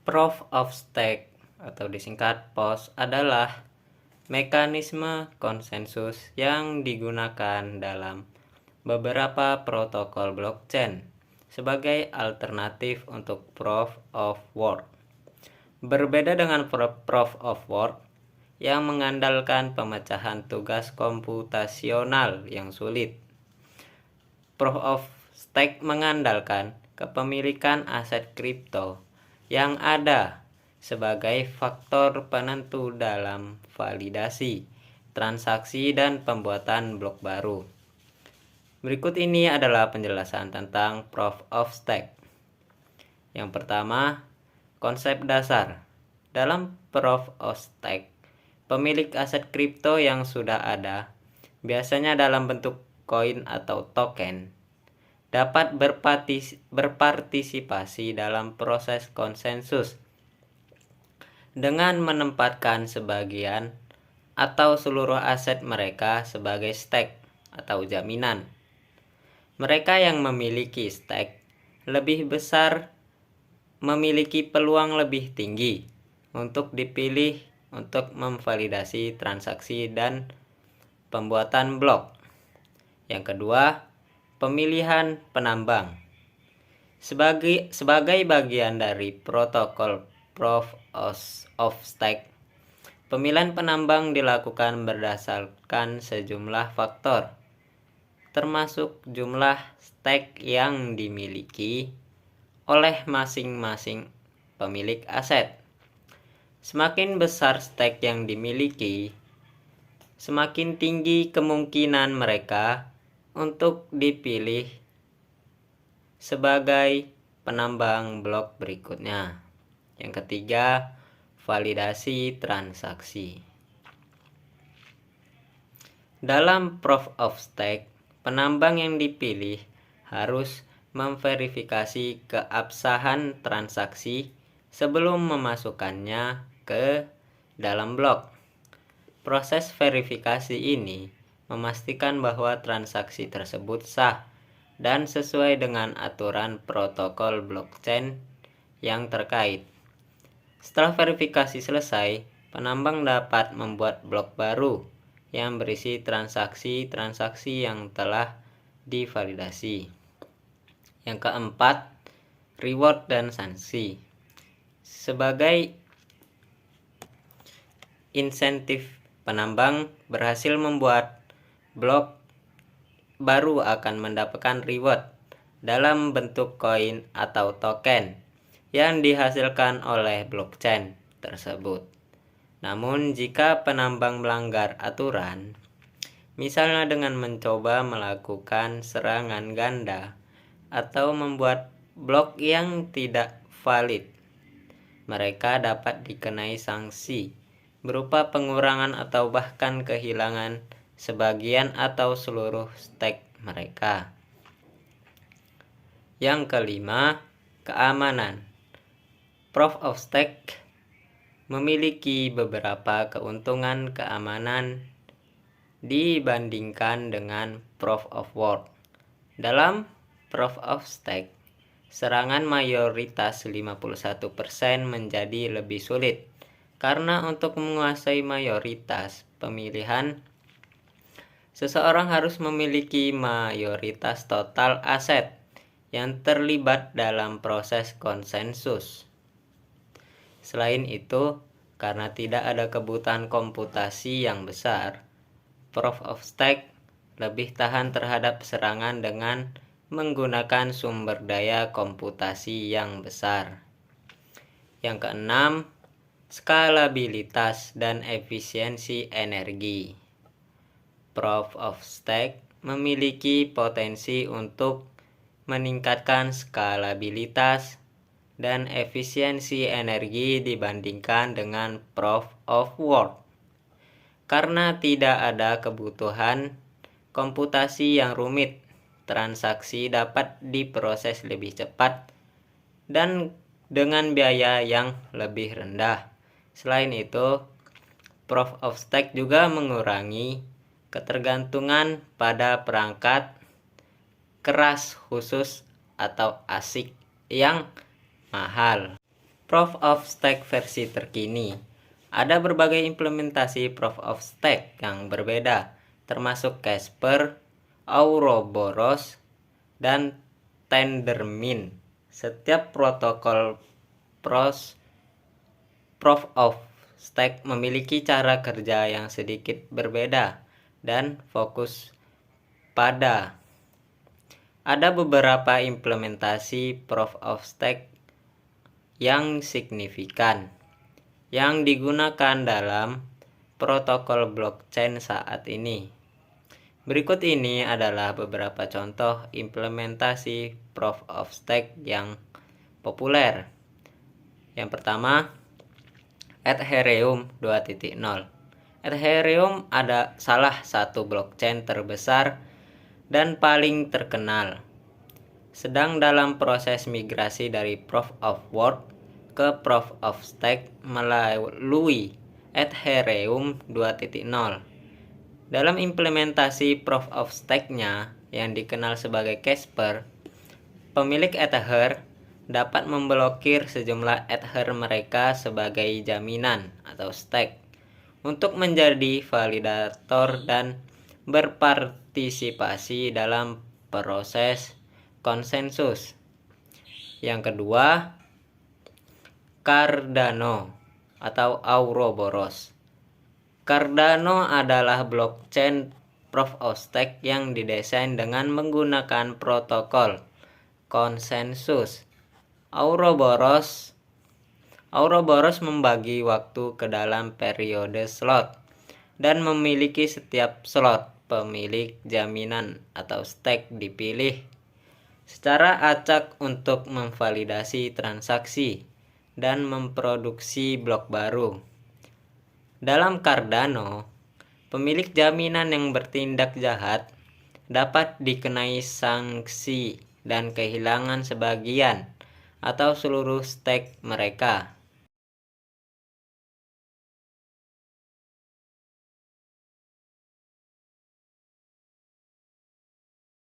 Proof of Stake atau disingkat POS adalah mekanisme konsensus yang digunakan dalam beberapa protokol blockchain sebagai alternatif untuk Proof of Work. Berbeda dengan Proof of Work yang mengandalkan pemecahan tugas komputasional yang sulit, Proof of Stake mengandalkan kepemilikan aset kripto yang ada sebagai faktor penentu dalam validasi, transaksi, dan pembuatan blok baru. Berikut ini adalah penjelasan tentang Proof of Stake. Yang pertama, konsep dasar. Dalam Proof of Stake, pemilik aset kripto yang sudah ada, biasanya dalam bentuk koin atau token, dapat berpartisipasi dalam proses konsensus dengan menempatkan sebagian atau seluruh aset mereka sebagai stake atau jaminan. Mereka yang memiliki stake lebih besar memiliki peluang lebih tinggi untuk dipilih untuk memvalidasi transaksi dan pembuatan blok. Yang kedua, pemilihan penambang. Sebagai bagian dari protokol Proof of Stake, pemilihan penambang dilakukan berdasarkan sejumlah faktor, termasuk jumlah stake yang dimiliki oleh masing-masing pemilik aset. Semakin besar stake yang dimiliki, semakin tinggi kemungkinan mereka untuk dipilih sebagai penambang blok berikutnya. Yang ketiga, validasi transaksi. Dalam Proof of Stake, penambang yang dipilih harus memverifikasi keabsahan transaksi sebelum memasukkannya ke dalam blok. Proses verifikasi ini memastikan bahwa transaksi tersebut sah dan sesuai dengan aturan protokol blockchain yang terkait. Setelah verifikasi selesai, penambang dapat membuat blok baru yang berisi transaksi-transaksi yang telah divalidasi. Yang keempat, reward dan sanksi. Sebagai insentif, penambang berhasil membuat blok baru akan mendapatkan reward dalam bentuk koin atau token yang dihasilkan oleh blockchain tersebut. Namun jika penambang melanggar aturan, misalnya dengan mencoba melakukan serangan ganda atau membuat blok yang tidak valid, mereka dapat dikenai sanksi berupa pengurangan atau bahkan kehilangan sebagian atau seluruh stake mereka. Yang kelima, keamanan. Proof of Stake memiliki beberapa keuntungan keamanan dibandingkan dengan Proof of Work. Dalam Proof of Stake, serangan mayoritas 51% menjadi lebih sulit karena untuk menguasai mayoritas pemilihan, seseorang harus memiliki mayoritas total aset yang terlibat dalam proses konsensus. Selain itu, karena tidak ada kebutuhan komputasi yang besar, Proof of Stake lebih tahan terhadap serangan dengan menggunakan sumber daya komputasi yang besar. Yang keenam, skalabilitas dan efisiensi energi. Proof of Stake memiliki potensi untuk meningkatkan skalabilitas dan efisiensi energi dibandingkan dengan Proof of Work. Karena tidak ada kebutuhan komputasi yang rumit, transaksi dapat diproses lebih cepat dan dengan biaya yang lebih rendah. Selain itu, Proof of Stake juga mengurangi ketergantungan pada perangkat keras khusus atau ASIC yang mahal. Proof of Stake versi terkini. Ada berbagai implementasi Proof of Stake yang berbeda, termasuk Casper, Ouroboros, dan Tendermint. Setiap protokol Proof of Stake memiliki cara kerja yang sedikit berbeda dan fokus pada. Ada beberapa implementasi Proof of Stake yang signifikan yang digunakan dalam protokol blockchain saat ini. Berikut ini adalah beberapa contoh implementasi Proof of Stake yang populer. Yang pertama, Ethereum 2.0. Ethereum ada salah satu blockchain terbesar dan paling terkenal, sedang dalam proses migrasi dari Proof of Work ke Proof of Stake melalui Ethereum 2.0. Dalam implementasi Proof of Stake-nya yang dikenal sebagai Casper, pemilik Ether dapat memblokir sejumlah Ether mereka sebagai jaminan atau stake untuk menjadi validator dan berpartisipasi dalam proses konsensus. Yang kedua, Cardano atau Ouroboros. Cardano adalah blockchain Proof of Stake yang didesain dengan menggunakan protokol konsensus. Ouroboros membagi waktu ke dalam periode slot dan memiliki setiap slot pemilik jaminan atau stake dipilih secara acak untuk memvalidasi transaksi dan memproduksi blok baru. Dalam Cardano, pemilik jaminan yang bertindak jahat dapat dikenai sanksi dan kehilangan sebagian atau seluruh stake mereka.